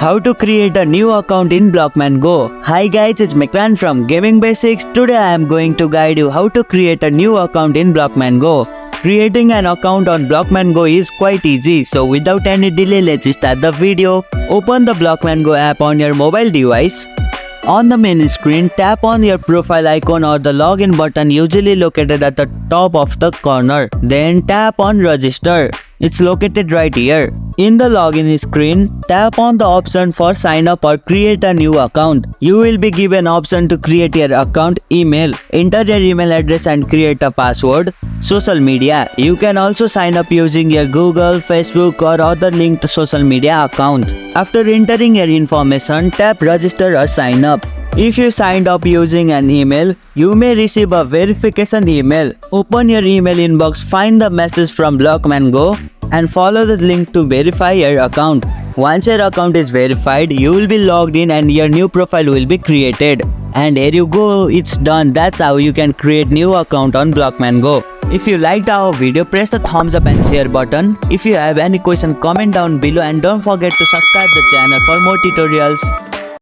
How to create a new account in Blockman Go. Hi guys, it's Mikran from Gaming Basics. Today I am going to guide you how to create a new account in Blockman Go. Creating an account on Blockman Go is quite easy, so without any delay, let's start the video. Open the Blockman Go app on your mobile device. On the main screen, tap on your profile icon or the login button usually located at the top of the corner. Then tap on register. It's located right here. In the login screen, tap on the option for sign up or create a new account. You will be given option to create your account, email. Enter your email address and create a password. Social media. You can also sign up using your Google, Facebook or other linked social media account. After entering your information, tap register or sign up. If you signed up using an email, you may receive a verification email. Open your email inbox, find the message from Blockman Go and follow the link to verify your account. Once your account is verified, you will be logged in and your new profile will be created. And here you go, it's done. That's how you can create new account on Blockman Go. If you liked our video, press the thumbs up and share button. If you have any question, comment down below and don't forget to subscribe the channel for more tutorials.